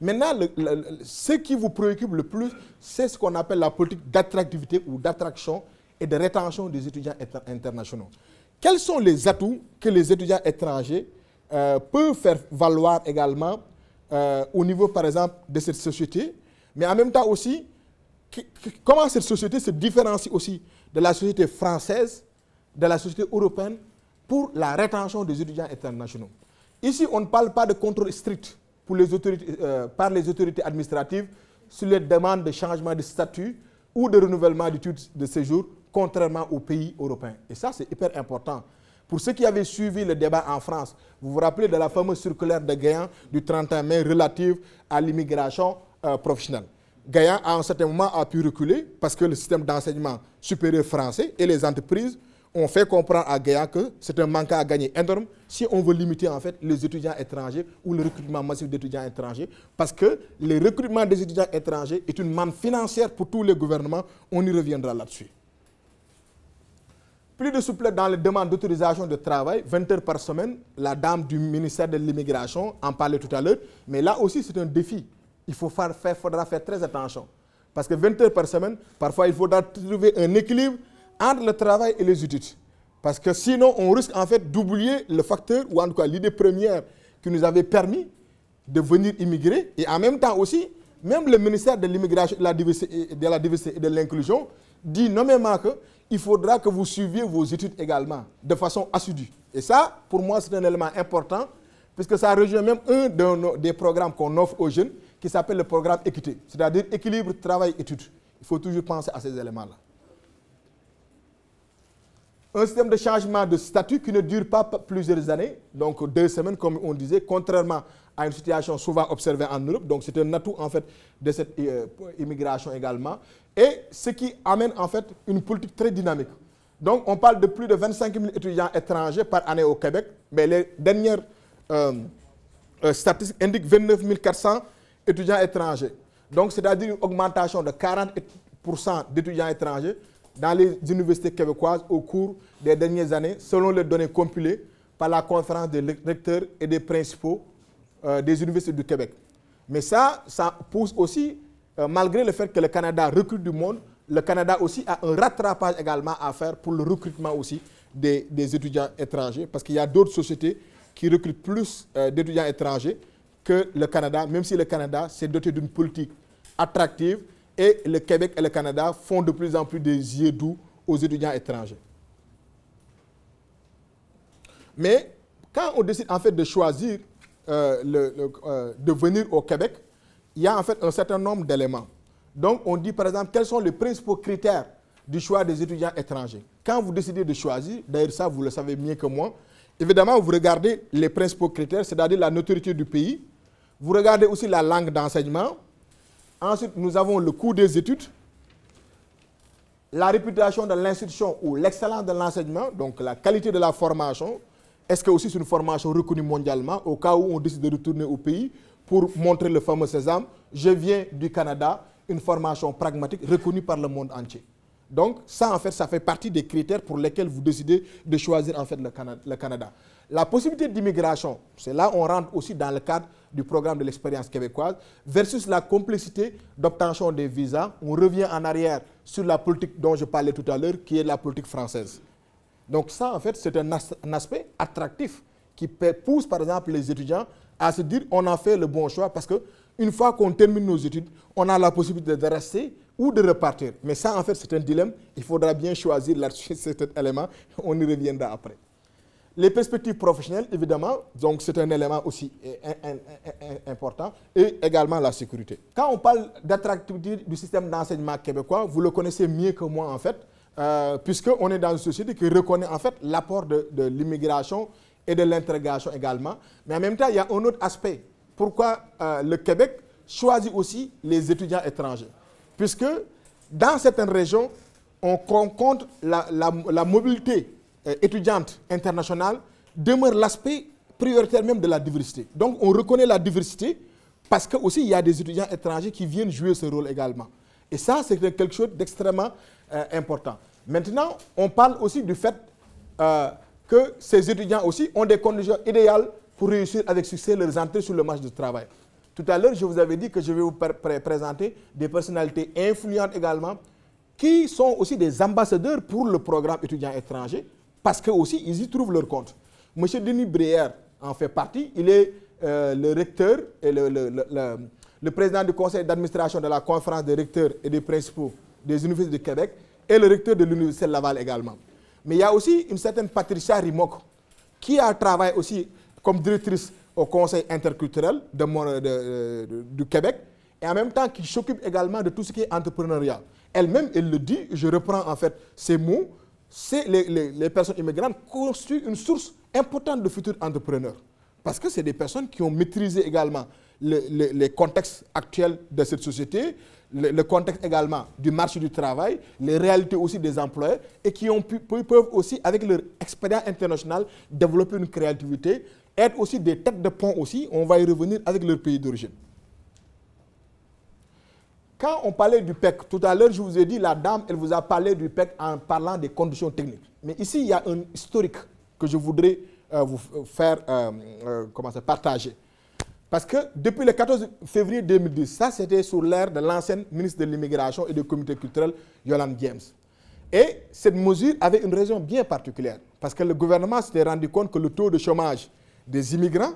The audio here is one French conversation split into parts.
Maintenant, ce qui vous préoccupe le plus, c'est ce qu'on appelle la politique d'attractivité ou d'attraction et de rétention des étudiants internationaux. Quels sont les atouts que les étudiants étrangers peuvent faire valoir également au niveau, par exemple, de cette société, mais en même temps aussi, comment cette société se différencie aussi de la société française, de la société européenne, pour la rétention des étudiants internationaux. Ici, on ne parle pas de contrôle strict pour les autorités, par les autorités administratives sur les demandes de changement de statut ou de renouvellement du titre de séjour, contrairement aux pays européens. Et ça, c'est hyper important. Pour ceux qui avaient suivi le débat en France, vous vous rappelez de la fameuse circulaire de Gaillan du 31 mai relative à l'immigration professionnelle. Gaillan, à un certain moment, a pu reculer parce que le système d'enseignement supérieur français et les entreprises ont fait comprendre à Gaillan que c'est un manque à gagner énorme si on veut limiter en fait les étudiants étrangers ou le recrutement massif d'étudiants étrangers, parce que le recrutement des étudiants étrangers est une manne financière pour tous les gouvernements. On y reviendra là-dessus. Plus de souplesse dans les demandes d'autorisation de travail, 20 heures par semaine. La dame du ministère de l'Immigration en parlait tout à l'heure, mais là aussi c'est un défi. Il faudra faire très attention, parce que 20 heures par semaine, parfois il faudra trouver un équilibre entre le travail et les études. Parce que sinon, on risque en fait d'oublier le facteur, ou en tout cas l'idée première qui nous avait permis de venir immigrer. Et en même temps aussi, même le ministère de l'Immigration, de la diversité et de l'inclusion dit nommément qu'il faudra que vous suiviez vos études également, de façon assidue. Et ça, pour moi, c'est un élément important, puisque ça rejoint même un des programmes qu'on offre aux jeunes, qui s'appelle le programme équité, c'est-à-dire équilibre travail-études. Il faut toujours penser à ces éléments-là. Un système de changement de statut qui ne dure pas plusieurs années, donc 2 semaines comme on disait, contrairement à une situation souvent observée en Europe. Donc c'est un atout en fait de cette immigration également. Et ce qui amène en fait une politique très dynamique. Donc on parle de plus de 25 000 étudiants étrangers par année au Québec, mais les dernières statistiques indiquent 29 400 étudiants étrangers. Donc c'est-à-dire une augmentation de 40% d'étudiants étrangers dans les universités québécoises au cours des dernières années, selon les données compilées par la conférence des recteurs et des principaux des universités du Québec. Mais ça pousse aussi, malgré le fait que le Canada recrute du monde, le Canada aussi a un rattrapage également à faire pour le recrutement aussi des étudiants étrangers, parce qu'il y a d'autres sociétés qui recrutent plus d'étudiants étrangers que le Canada, même si le Canada s'est doté d'une politique attractive. Et le Québec et le Canada font de plus en plus des yeux doux aux étudiants étrangers. Mais quand on décide en fait de choisir de venir au Québec, il y a en fait un certain nombre d'éléments. Donc on dit par exemple quels sont les principaux critères du choix des étudiants étrangers. Quand vous décidez de choisir, d'ailleurs ça vous le savez mieux que moi, évidemment vous regardez les principaux critères, c'est-à-dire la notoriété du pays, vous regardez aussi la langue d'enseignement. Ensuite, nous avons le coût des études, la réputation de l'institution ou l'excellence de l'enseignement, donc la qualité de la formation. Est-ce que aussi c'est une formation reconnue mondialement au cas où on décide de retourner au pays pour montrer le fameux sésame, je viens du Canada, une formation pragmatique reconnue par le monde entier. Donc ça en fait, ça fait partie des critères pour lesquels vous décidez de choisir en fait le Canada. La possibilité d'immigration, c'est là on rentre aussi dans le cadre du programme de l'expérience québécoise, versus la complexité d'obtention des visas. On revient en arrière sur la politique dont je parlais tout à l'heure, qui est la politique française. Donc ça, en fait, c'est un aspect attractif qui pousse, par exemple, les étudiants à se dire on a fait le bon choix, parce qu'une fois qu'on termine nos études, on a la possibilité de rester ou de repartir. Mais ça, en fait, c'est un dilemme. Il faudra bien choisir là-dessus cet élément. On y reviendra après. Les perspectives professionnelles, évidemment, donc c'est un élément aussi important, et également la sécurité. Quand on parle d'attractivité du système d'enseignement québécois, vous le connaissez mieux que moi en fait, puisqu'on est dans une société qui reconnaît en fait l'apport de l'immigration et de l'intégration également. Mais en même temps, il y a un autre aspect. Pourquoi le Québec choisit aussi les étudiants étrangers? Puisque dans certaines régions, on compte la mobilité étudiante internationale demeure l'aspect prioritaire même de la diversité. Donc on reconnaît la diversité parce que aussi il y a des étudiants étrangers qui viennent jouer ce rôle également. Et ça, c'est quelque chose d'extrêmement important. Maintenant, on parle aussi du fait que ces étudiants aussi ont des conditions idéales pour réussir avec succès leurs entrées sur le marché du travail. Tout à l'heure, je vous avais dit que je vais vous présenter des personnalités influentes également, qui sont aussi des ambassadeurs pour le programme étudiants étrangers, parce que aussi ils y trouvent leur compte. Monsieur Denis Brière en fait partie. Il est le recteur et le président du conseil d'administration de la conférence des recteurs et des principaux des universités de Québec et le recteur de l'université Laval également. Mais il y a aussi une certaine Patricia Rimok qui a travaillé aussi comme directrice au conseil interculturel du Québec et en même temps qui s'occupe également de tout ce qui est entrepreneuriat. Elle-même, elle le dit, je reprends en fait ces mots, les personnes immigrantes constituent une source importante de futurs entrepreneurs. Parce que c'est des personnes qui ont maîtrisé également les contextes actuels de cette société, le contexte également du marché du travail, les réalités aussi des employeurs et qui peuvent aussi, avec leur expérience internationale, développer une créativité, être aussi des têtes de pont aussi, on va y revenir avec leur pays d'origine. Quand on parlait du PEC, tout à l'heure, je vous ai dit, la dame, elle vous a parlé du PEC en parlant des conditions techniques. Mais ici, il y a un historique que je voudrais vous faire partager. Parce que depuis le 14 février 2010, ça c'était sous l'ère de l'ancienne ministre de l'Immigration et du Comité culturel, Yolande James. Et cette mesure avait une raison bien particulière. Parce que le gouvernement s'était rendu compte que le taux de chômage des immigrants,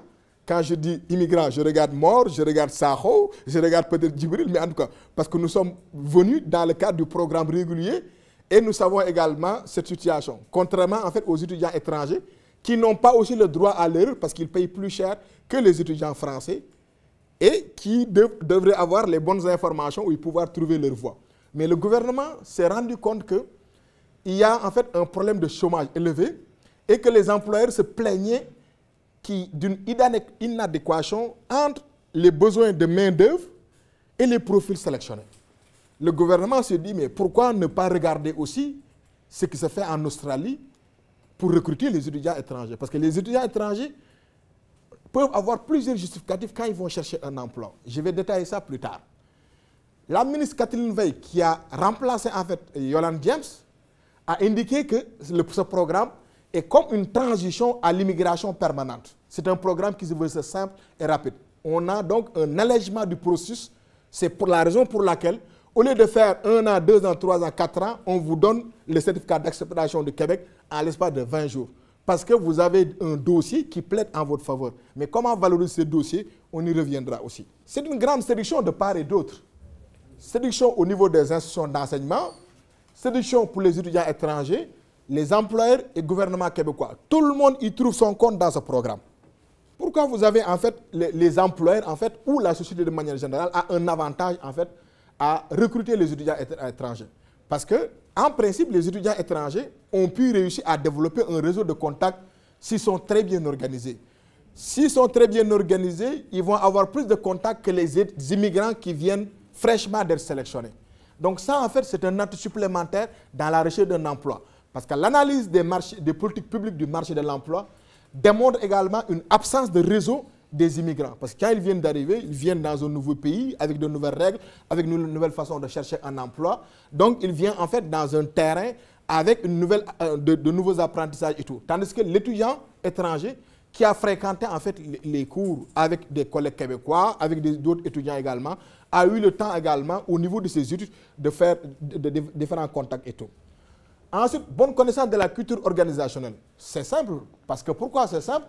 quand je dis immigrants, je regarde Mor, je regarde Saho, je regarde peut-être Djibril, mais en tout cas, parce que nous sommes venus dans le cadre du programme régulier et nous savons également cette situation. Contrairement en fait aux étudiants étrangers qui n'ont pas aussi le droit à l'erreur parce qu'ils payent plus cher que les étudiants français et qui devraient avoir les bonnes informations ou pouvoir trouver leur voie. Mais le gouvernement s'est rendu compte qu'il y a en fait un problème de chômage élevé et que les employeurs se plaignaient d'une inadéquation entre les besoins de main-d'œuvre et les profils sélectionnés. Le gouvernement se dit, mais pourquoi ne pas regarder aussi ce qui se fait en Australie pour recruter les étudiants étrangers? Parce que les étudiants étrangers peuvent avoir plusieurs justificatifs quand ils vont chercher un emploi. Je vais détailler ça plus tard. La ministre Catherine Veil, qui a remplacé en fait Yolande James, a indiqué que ce programme est comme une transition à l'immigration permanente. C'est un programme qui se veut simple et rapide. On a donc un allègement du processus. C'est pour la raison pour laquelle, au lieu de faire 1 an, 2 ans, 3 ans, 4 ans, on vous donne le certificat d'acceptation de Québec en l'espace de 20 jours. Parce que vous avez un dossier qui plaide en votre faveur. Mais comment valoriser ce dossier, on y reviendra aussi. C'est une grande séduction de part et d'autre. Séduction au niveau des institutions d'enseignement, séduction pour les étudiants étrangers, les employeurs et le gouvernement québécois. Tout le monde y trouve son compte dans ce programme. Pourquoi vous avez en fait les employeurs en fait, ou la société de manière générale a un avantage en fait à recruter les étudiants étrangers? Parce que en principe, les étudiants étrangers ont pu réussir à développer un réseau de contacts s'ils sont très bien organisés. S'ils sont très bien organisés, ils vont avoir plus de contacts que les immigrants qui viennent fraîchement d'être sélectionnés. Donc ça, en fait, c'est un atout supplémentaire dans la recherche d'un emploi. Parce que l'analyse des politiques publiques du marché de l'emploi démontre également une absence de réseau des immigrants. Parce que quand ils viennent d'arriver, ils viennent dans un nouveau pays, avec de nouvelles règles, avec une nouvelle façon de chercher un emploi. Donc, ils viennent en fait dans un terrain avec de nouveaux apprentissages et tout. Tandis que l'étudiant étranger qui a fréquenté en fait les cours avec des collègues québécois, avec d'autres étudiants également, a eu le temps également, au niveau de ses études, de faire différents contacts et tout. Ensuite, bonne connaissance de la culture organisationnelle. C'est simple, parce que pourquoi c'est simple?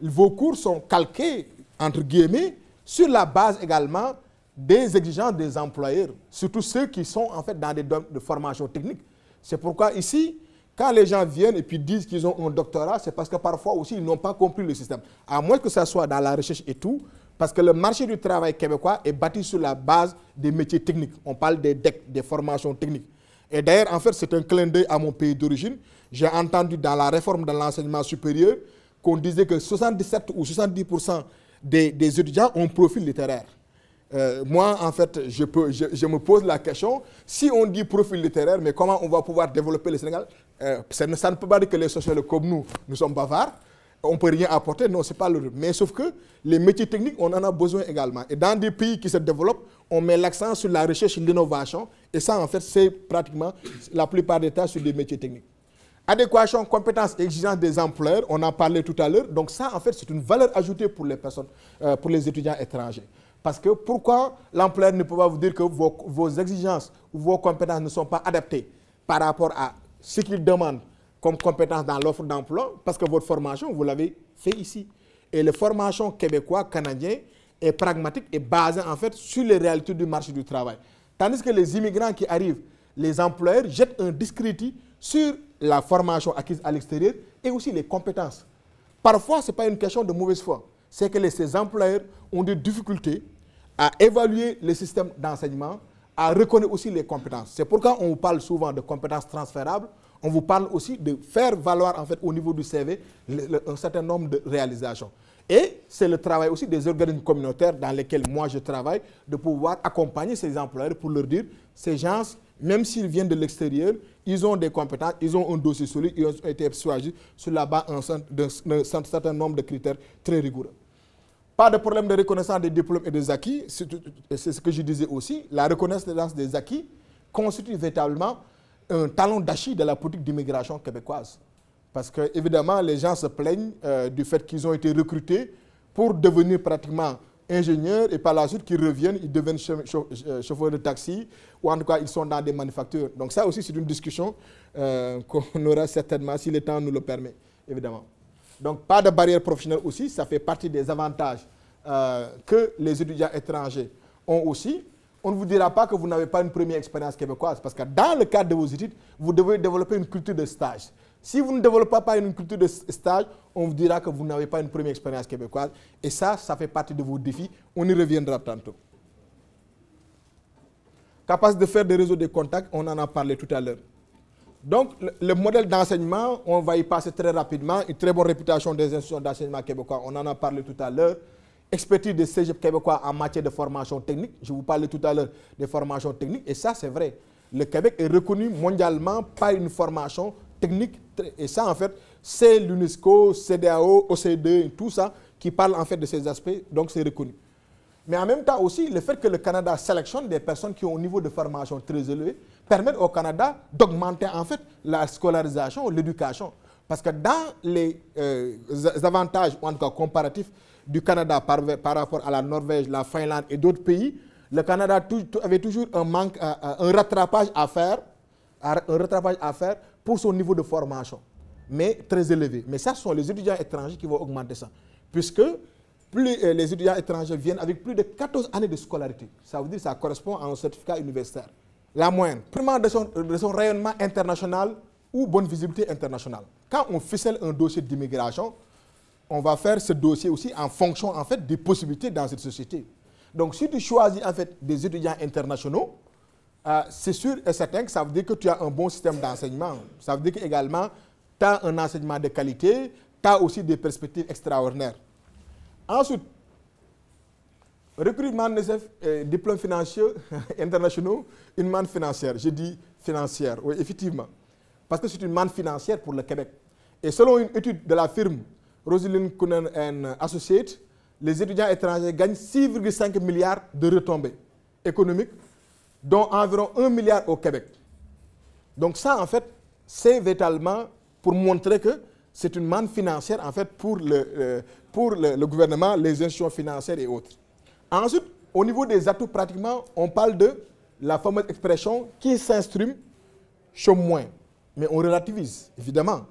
Vos cours sont calqués, entre guillemets, sur la base également des exigences des employeurs, surtout ceux qui sont en fait dans des domaines de formation technique. C'est pourquoi ici, quand les gens viennent et puis disent qu'ils ont un doctorat, c'est parce que parfois aussi ils n'ont pas compris le système. À moins que ça soit dans la recherche et tout, parce que le marché du travail québécois est bâti sur la base des métiers techniques. On parle des DEC, des formations techniques. Et d'ailleurs, en fait, c'est un clin d'œil à mon pays d'origine. J'ai entendu dans la réforme de l'enseignement supérieur qu'on disait que 77 ou 70% des étudiants ont un profil littéraire. Moi, en fait, je me pose la question, si on dit profil littéraire, mais comment on va pouvoir développer le Sénégal? Ça ne peut pas dire que les sociologues comme nous sommes bavards, on ne peut rien apporter, non, ce n'est pas le. Mais sauf que les métiers techniques, on en a besoin également. Et dans des pays qui se développent, on met l'accent sur la recherche et l'innovation, et ça, en fait, c'est pratiquement la plupart des temps sur des métiers techniques. Adéquation, compétences et exigences des employeurs, on en parlait tout à l'heure. Donc ça, en fait, c'est une valeur ajoutée pour les personnes, pour les étudiants étrangers. Parce que pourquoi l'employeur ne peut pas vous dire que vos exigences ou vos compétences ne sont pas adaptées par rapport à ce qu'il demande comme compétences dans l'offre d'emploi? Parce que votre formation, vous l'avez fait ici. Et la formation québécoise, canadienne, est pragmatique et basée en fait sur les réalités du marché du travail. Tandis que les immigrants qui arrivent, les employeurs jettent un discrédit sur la formation acquise à l'extérieur et aussi les compétences. Parfois, ce n'est pas une question de mauvaise foi. C'est que ces employeurs ont des difficultés à évaluer le système d'enseignement, à reconnaître aussi les compétences. C'est pourquoi on vous parle souvent de compétences transférables. On vous parle aussi de faire valoir en fait, au niveau du CV un certain nombre de réalisations. Et c'est le travail aussi des organismes communautaires dans lesquels moi je travaille, de pouvoir accompagner ces employeurs pour leur dire, ces gens, même s'ils viennent de l'extérieur, ils ont des compétences, ils ont un dossier solide, ils ont été choisis sur la base d'un certain nombre de critères très rigoureux. Pas de problème de reconnaissance des diplômes et des acquis, c'est ce que je disais aussi. La reconnaissance des acquis constitue véritablement un talon d'Achille de la politique d'immigration québécoise. Parce que, évidemment, les gens se plaignent du fait qu'ils ont été recrutés pour devenir pratiquement ingénieurs et par la suite qu'ils reviennent, ils deviennent chauffeurs de taxi ou en tout cas ils sont dans des manufactures. Donc ça aussi c'est une discussion qu'on aura certainement si le temps nous le permet, évidemment. Donc pas de barrière professionnelle aussi, ça fait partie des avantages que les étudiants étrangers ont aussi. On ne vous dira pas que vous n'avez pas une première expérience québécoise parce que dans le cadre de vos études, vous devez développer une culture de stage. Si vous ne développez pas une culture de stage, on vous dira que vous n'avez pas une première expérience québécoise. Et ça fait partie de vos défis. On y reviendra tantôt. Capacité de faire des réseaux de contacts, on en a parlé tout à l'heure. Donc, le modèle d'enseignement, on va y passer très rapidement. Une très bonne réputation des institutions d'enseignement québécois, on en a parlé tout à l'heure. Expertise des cégep québécois en matière de formation technique. Je vous parlais tout à l'heure des formations techniques. Et ça, c'est vrai. Le Québec est reconnu mondialement par une formation technique. Et ça, en fait, c'est l'UNESCO, CEDEAO, OCDE, tout ça qui parle en fait de ces aspects. Donc, c'est reconnu. Mais en même temps aussi, le fait que le Canada sélectionne des personnes qui ont un niveau de formation très élevé permet au Canada d'augmenter en fait la scolarisation, l'éducation. Parce que dans les avantages, ou en tout cas comparatifs, du Canada par rapport à la Norvège, la Finlande et d'autres pays, le Canada avait toujours un rattrapage à faire pour son niveau de formation, mais très élevé. Mais ça, ce sont les étudiants étrangers qui vont augmenter ça. Puisque plus les étudiants étrangers viennent avec plus de 14 années de scolarité. Ça veut dire que ça correspond à un certificat universitaire. La moyenne, premièrement de son rayonnement international ou bonne visibilité internationale. Quand on ficelle un dossier d'immigration, on va faire ce dossier aussi en fonction en fait, des possibilités dans cette société. Donc si tu choisis en fait, des étudiants internationaux, c'est sûr et certain que ça veut dire que tu as un bon système d'enseignement. Ça veut dire qu'également, tu as un enseignement de qualité, tu as aussi des perspectives extraordinaires. Ensuite, recrutement de diplômes financiers internationaux, une manne financière. Je dis financière, oui, effectivement. Parce que c'est une manne financière pour le Québec. Et selon une étude de la firme Rosalind Coonan & Associates, les étudiants étrangers gagnent 6,5 milliards de retombées économiques, dont environ 1 milliard au Québec. Donc ça, en fait, c'est véritablement pour montrer que c'est une manne financière, en fait, pour le gouvernement, les institutions financières et autres. Ensuite, au niveau des atouts, pratiquement, on parle de la fameuse expression « qui s'instruit chôme moins ». Mais on relativise, évidemment,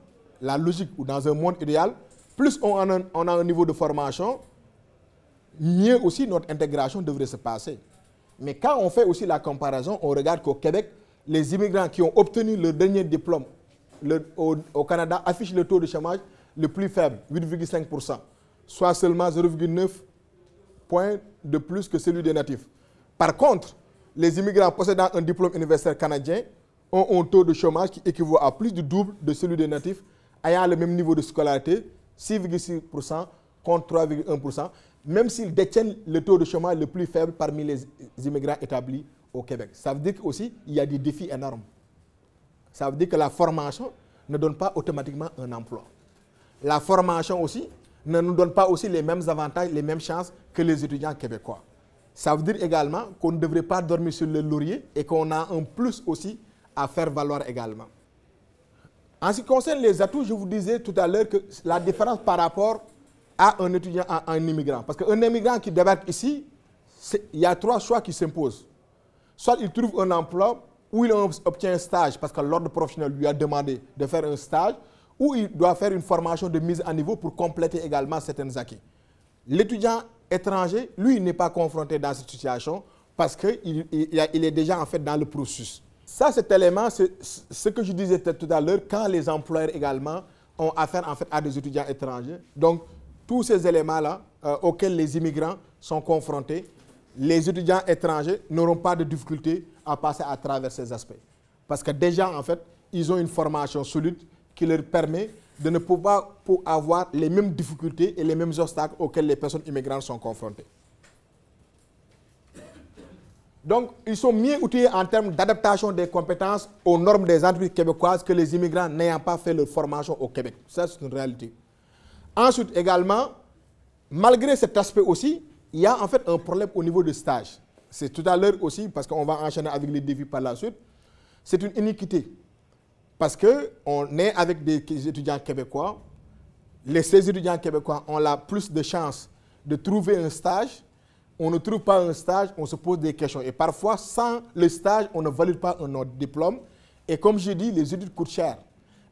la logique où dans un monde idéal, plus on a un niveau de formation, mieux aussi notre intégration devrait se passer. Mais quand on fait aussi la comparaison, on regarde qu'au Québec, les immigrants qui ont obtenu leur dernier diplôme au Canada affichent le taux de chômage le plus faible, 8,5%, soit seulement 0,9 points de plus que celui des natifs. Par contre, les immigrants possédant un diplôme universitaire canadien ont un taux de chômage qui équivaut à plus du double de celui des natifs, ayant le même niveau de scolarité, 6,6% contre 3,1%, même s'ils détiennent le taux de chômage le plus faible parmi les immigrants établis au Québec. Ça veut dire qu'aussi, il y a des défis énormes. Ça veut dire que la formation ne donne pas automatiquement un emploi. La formation aussi ne nous donne pas aussi les mêmes avantages, les mêmes chances que les étudiants québécois. Ça veut dire également qu'on ne devrait pas dormir sur le laurier et qu'on a un plus aussi à faire valoir également. En ce qui concerne les atouts, je vous disais tout à l'heure que la différence par rapport à un étudiant, à un immigrant. Parce qu'un immigrant qui débarque ici, il y a 3 choix qui s'imposent. Soit il trouve un emploi, ou il obtient un stage parce que l'ordre professionnel lui a demandé de faire un stage, ou il doit faire une formation de mise à niveau pour compléter également certains acquis. L'étudiant étranger, lui, il n'est pas confronté dans cette situation parce qu'il est déjà en fait dans le processus. Ça, cet élément, c'est ce que je disais tout à l'heure, quand les employeurs également ont affaire en fait à des étudiants étrangers. Donc, tous ces éléments-là auxquels les immigrants sont confrontés, les étudiants étrangers n'auront pas de difficulté à passer à travers ces aspects. Parce que déjà, en fait, ils ont une formation solide qui leur permet de ne pas avoir les mêmes difficultés et les mêmes obstacles auxquels les personnes immigrantes sont confrontées. Donc, ils sont mieux outillés en termes d'adaptation des compétences aux normes des entreprises québécoises que les immigrants n'ayant pas fait leur formation au Québec. Ça, c'est une réalité. Ensuite, également, malgré cet aspect aussi, il y a en fait un problème au niveau du stage. C'est tout à l'heure aussi, parce qu'on va enchaîner avec les défis par la suite, c'est une iniquité. Parce qu'on est avec des étudiants québécois, ces étudiants québécois ont la plus de chances de trouver un stage. On ne trouve pas un stage, on se pose des questions. Et parfois, sans le stage, on ne valide pas un autre diplôme. Et comme je dis, les études coûtent cher.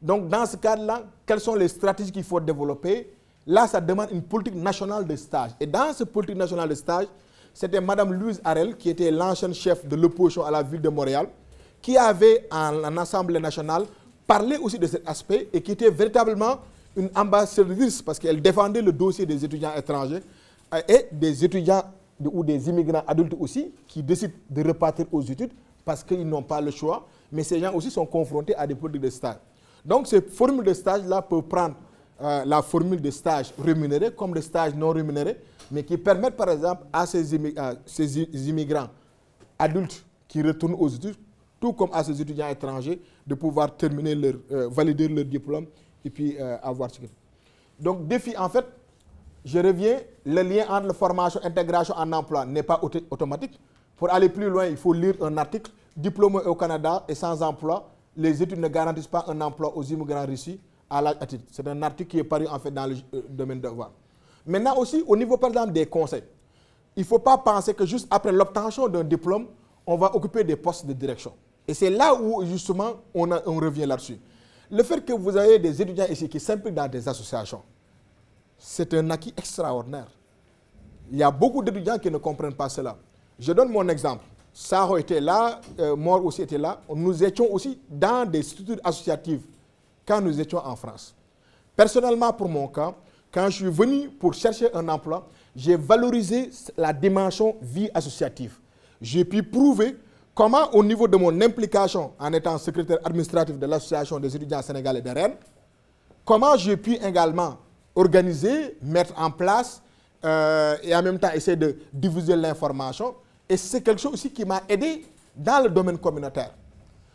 Donc, dans ce cadre-là, quelles sont les stratégies qu'il faut développer? Là, ça demande une politique nationale de stage. Et dans cette politique nationale de stage, c'était Mme Louise Arel, qui était l'ancienne chef de l'opposition à la ville de Montréal, qui avait en Assemblée nationale parlé aussi de cet aspect et qui était véritablement une ambassadrice parce qu'elle défendait le dossier des étudiants étrangers et des étudiants ou des immigrants adultes aussi qui décident de repartir aux études parce qu'ils n'ont pas le choix. Mais ces gens aussi sont confrontés à des politiques de stage. Donc, ces formules de stage-là peuvent prendre la formule de stage rémunéré comme de stage non rémunéré, mais qui permettent par exemple à ces immigrants adultes qui retournent aux études, tout comme à ces étudiants étrangers, de pouvoir terminer valider leur diplôme et puis avoir ce que... Donc, défi, en fait, je reviens, le lien entre la formation et l'intégration en emploi n'est pas automatique. Pour aller plus loin, il faut lire un article, diplômé au Canada et sans emploi, les études ne garantissent pas un emploi aux immigrants russes à l'âge adulte. C'est un article qui est paru en fait dans le domaine de devoir. Maintenant aussi, au niveau par exemple des conseils, il ne faut pas penser que juste après l'obtention d'un diplôme, on va occuper des postes de direction. Et c'est là où justement on revient là-dessus. Le fait que vous ayez des étudiants ici qui s'impliquent dans des associations, c'est un acquis extraordinaire. Il y a beaucoup d'étudiants qui ne comprennent pas cela. Je donne mon exemple. Saro était là, Mor aussi était là. Nous étions aussi dans des structures associatives quand nous étions en France. Personnellement, pour mon cas, quand je suis venu pour chercher un emploi, j'ai valorisé la dimension vie associative. J'ai pu prouver comment, au niveau de mon implication en étant secrétaire administratif de l'Association des étudiants sénégalais de Rennes, comment j'ai pu également organiser, mettre en place et en même temps essayer de diffuser l'information. Et c'est quelque chose aussi qui m'a aidé dans le domaine communautaire.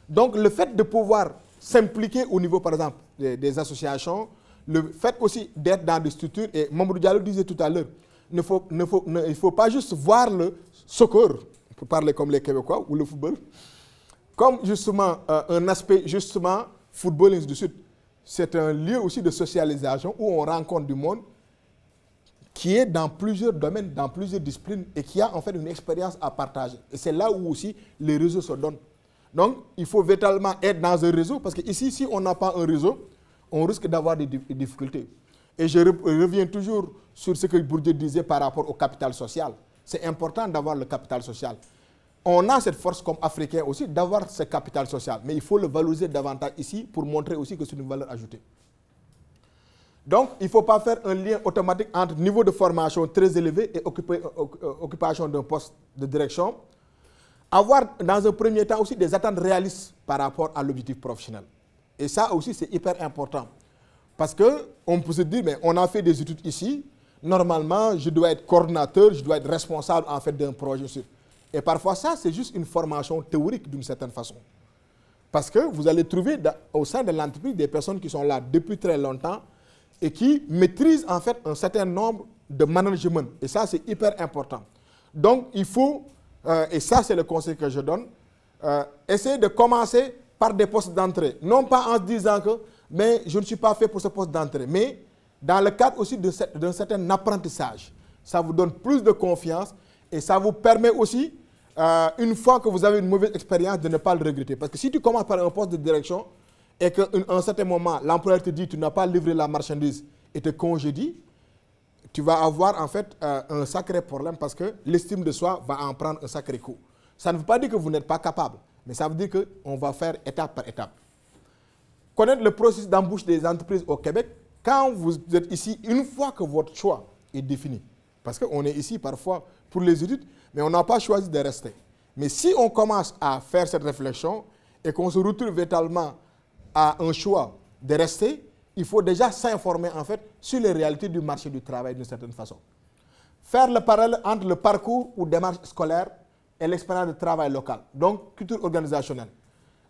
Donc le fait de pouvoir s'impliquer au niveau, par exemple, des associations, le fait aussi d'être dans des structures, et Mamadou Diallo disait tout à l'heure, il ne faut pas juste voir le soccer, pour parler comme les Québécois, ou le football, comme justement un aspect, justement, football et ainsi de suite. C'est un lieu aussi de socialisation où on rencontre du monde qui est dans plusieurs domaines, dans plusieurs disciplines et qui a en fait une expérience à partager. Et c'est là où aussi les réseaux se donnent. Donc, il faut véritablement être dans un réseau parce qu'ici, si on n'a pas un réseau, on risque d'avoir des difficultés. Et je reviens toujours sur ce que Bourdieu disait par rapport au capital social. C'est important d'avoir le capital social. On a cette force comme Africains aussi d'avoir ce capital social, mais il faut le valoriser davantage ici pour montrer aussi que c'est une valeur ajoutée. Donc, il ne faut pas faire un lien automatique entre niveau de formation très élevé et occupation d'un poste de direction. Avoir, dans un premier temps, aussi des attentes réalistes par rapport à l'objectif professionnel. Et ça aussi, c'est hyper important. Parce qu'on peut se dire, mais on a fait des études ici, normalement, je dois être coordinateur, je dois être responsable en fait d'un projet. Et parfois, ça, c'est juste une formation théorique d'une certaine façon. Parce que vous allez trouver au sein de l'entreprise des personnes qui sont là depuis très longtemps et qui maîtrisent en fait un certain nombre de management. Et ça, c'est hyper important. Donc, il faut, et ça, c'est le conseil que je donne, essayer de commencer par des postes d'entrée. Non pas en se disant que mais je ne suis pas fait pour ce poste d'entrée, mais dans le cadre aussi d'un certain apprentissage. Ça vous donne plus de confiance Et ça vous permet aussi, une fois que vous avez une mauvaise expérience, de ne pas le regretter. Parce que si tu commences par un poste de direction et qu'à un certain moment, l'employeur te dit que tu n'as pas livré la marchandise et te congédie, tu vas avoir en fait un sacré problème parce que l'estime de soi va en prendre un sacré coup. Ça ne veut pas dire que vous n'êtes pas capable, mais ça veut dire qu'on va faire étape par étape. Connaître le processus d'embauche des entreprises au Québec, quand vous êtes ici, une fois que votre choix est défini, parce qu'on est ici parfois pour les études, mais on n'a pas choisi de rester. Mais si on commence à faire cette réflexion et qu'on se retrouve véritablement à un choix de rester, il faut déjà s'informer en fait sur les réalités du marché du travail d'une certaine façon. Faire le parallèle entre le parcours ou démarche scolaire et l'expérience de travail local, donc culture organisationnelle.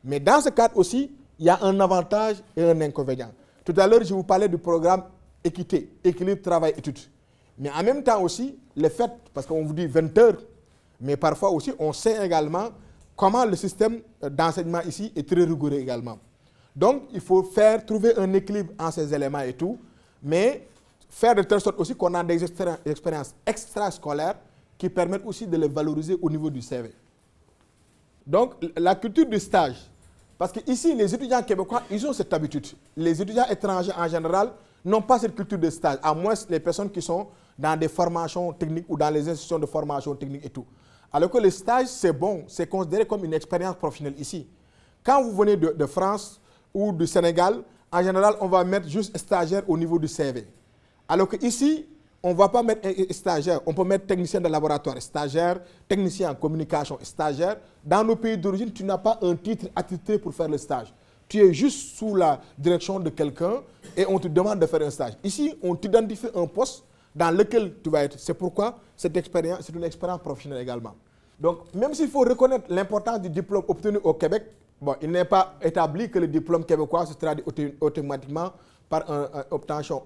Mais dans ce cadre aussi, il y a un avantage et un inconvénient. Tout à l'heure, je vous parlais du programme équité, équilibre travail-études. Mais en même temps aussi, le fait, parce qu'on vous dit 20 heures, mais parfois aussi, on sait également comment le système d'enseignement ici est très rigoureux également. Donc, il faut trouver un équilibre en ces éléments et tout, mais faire de telle sorte aussi qu'on a des expériences extrascolaires qui permettent aussi de les valoriser au niveau du CV. Donc, la culture du stage, parce qu'ici, les étudiants québécois, ils ont cette habitude. Les étudiants étrangers, en général, n'ont pas cette culture de stage, à moins les personnes qui sont dans des formations techniques ou dans les institutions de formation technique et tout. Alors que le stage, c'est bon, c'est considéré comme une expérience professionnelle ici. Quand vous venez de France ou du Sénégal, en général, on va mettre juste stagiaire au niveau du CV. Alors qu'ici, on ne va pas mettre stagiaire, on peut mettre technicien de laboratoire, stagiaire, technicien en communication, stagiaire. Dans nos pays d'origine, tu n'as pas un titre attitré pour faire le stage. Tu es juste sous la direction de quelqu'un et on te demande de faire un stage. Ici, on t'identifie un poste dans lequel tu vas être. C'est pourquoi cette expérience, c'est une expérience professionnelle également. Donc, même s'il faut reconnaître l'importance du diplôme obtenu au Québec, bon, il n'est pas établi que le diplôme québécois se traduit automatiquement par une obtention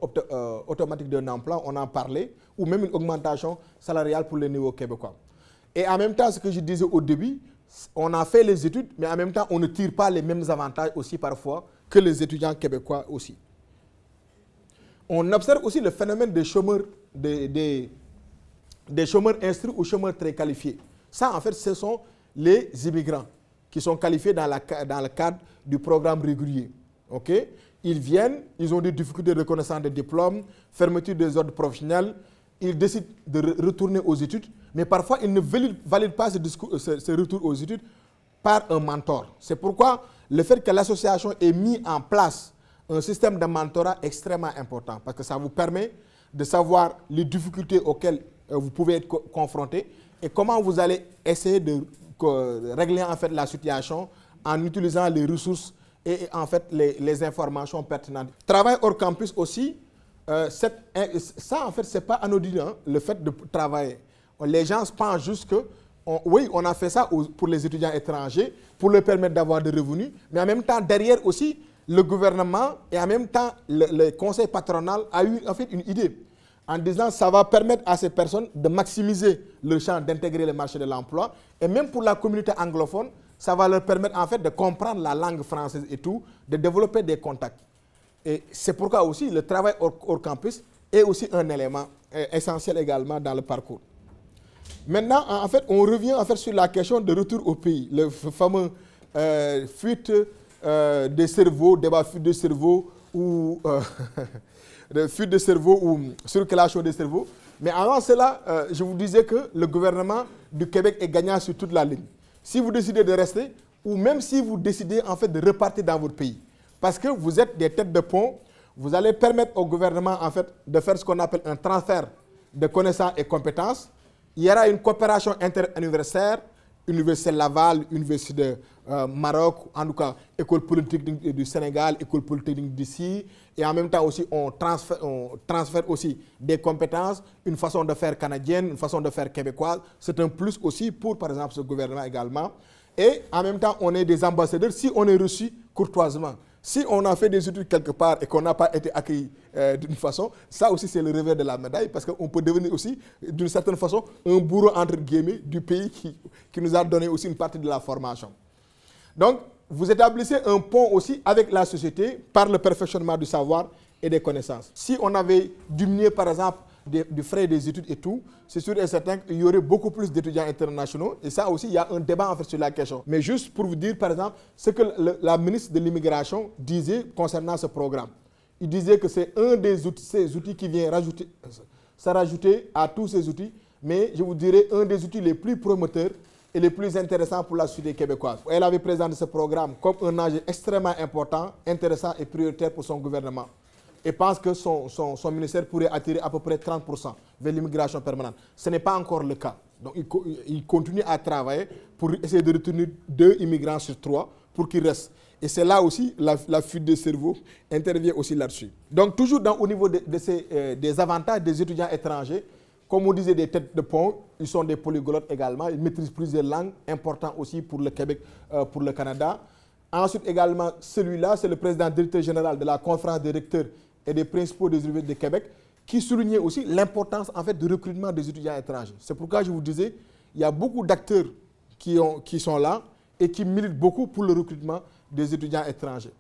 automatique d'un emploi, on en parlait, ou même une augmentation salariale pour le niveau québécois. Et en même temps, ce que je disais au début, on a fait les études, mais en même temps, on ne tire pas les mêmes avantages aussi parfois que les étudiants québécois aussi. On observe aussi le phénomène des chômeurs, des chômeurs instruits ou chômeurs très qualifiés. Ça, en fait, ce sont les immigrants qui sont qualifiés dans le cadre du programme régulier. Okay? Ils viennent, ils ont des difficultés de reconnaissance des diplômes, fermeture des ordres professionnels, ils décident de retourner aux études, mais parfois ils ne valident pas ce retour aux études par un mentor. C'est pourquoi le fait que l'association ait mis en place un système de mentorat extrêmement important, parce que ça vous permet de savoir les difficultés auxquelles vous pouvez être confrontés et comment vous allez essayer de régler en fait la situation en utilisant les ressources et en fait les informations pertinentes. Travail hors campus aussi, ça en fait c'est pas anodin, hein, le fait de travailler. Les gens pensent juste que, oui, on a fait ça pour les étudiants étrangers, pour leur permettre d'avoir des revenus, mais en même temps derrière aussi, le gouvernement et en même temps le conseil patronal a eu en fait une idée en disant que ça va permettre à ces personnes de maximiser leur chance d'intégrer le marché de l'emploi et même pour la communauté anglophone, ça va leur permettre en fait de comprendre la langue française et tout, de développer des contacts. Et c'est pourquoi aussi le travail hors campus est aussi un élément essentiel également dans le parcours. Maintenant, en fait, on revient en fait sur la question de retour au pays, le fameux fuite des cerveaux, débat fuite de cerveau ou fuite de cerveau ou circulation des cerveaux. Mais avant cela, je vous disais que le gouvernement du Québec est gagnant sur toute la ligne. Si vous décidez de rester, ou même si vous décidez en fait de repartir dans votre pays, parce que vous êtes des têtes de pont, vous allez permettre au gouvernement en fait de faire ce qu'on appelle un transfert de connaissances et compétences. Il y aura une coopération interuniversitaire, Université Laval, Université de Maroc, en tout cas École polytechnique du Sénégal, École polytechnique d'ici, et en même temps aussi on transfère aussi des compétences, une façon de faire canadienne, une façon de faire québécoise. C'est un plus aussi pour par exemple ce gouvernement également. Et en même temps on est des ambassadeurs si on est reçu courtoisement. Si on a fait des études quelque part et qu'on n'a pas été accueilli d'une façon, ça aussi c'est le revers de la médaille parce qu'on peut devenir aussi d'une certaine façon un bourreau entre guillemets du pays qui nous a donné aussi une partie de la formation. Donc vous établissez un pont aussi avec la société par le perfectionnement du savoir et des connaissances. Si on avait diminué par exemple du frais des études et tout, c'est sûr et certain qu'il y aurait beaucoup plus d'étudiants internationaux. Et ça aussi, il y a un débat en fait sur la question. Mais juste pour vous dire, par exemple, ce que la ministre de l'Immigration disait concernant ce programme. Il disait que c'est un des outils, ces outils qui vient rajouter à tous ces outils, mais je vous dirais un des outils les plus promoteurs et les plus intéressants pour la société québécoise. Elle avait présenté ce programme comme un enjeu extrêmement important, intéressant et prioritaire pour son gouvernement. Et pense que son ministère pourrait attirer à peu près 30% vers l'immigration permanente. Ce n'est pas encore le cas. Donc il continue à travailler pour essayer de retenir 2 immigrants sur 3 pour qu'ils restent. Et c'est là aussi la fuite de cerveau intervient aussi là-dessus. Donc toujours au niveau des avantages des étudiants étrangers, comme on disait des têtes de pont, ils sont des polyglottes également, ils maîtrisent plusieurs langues, important aussi pour le Québec, pour le Canada. Ensuite également, celui-là, c'est le président directeur général de la conférence des recteurs et des principaux des universités de Québec, qui soulignait aussi l'importance en fait du recrutement des étudiants étrangers. C'est pourquoi je vous disais, il y a beaucoup d'acteurs qui sont là et qui militent beaucoup pour le recrutement des étudiants étrangers.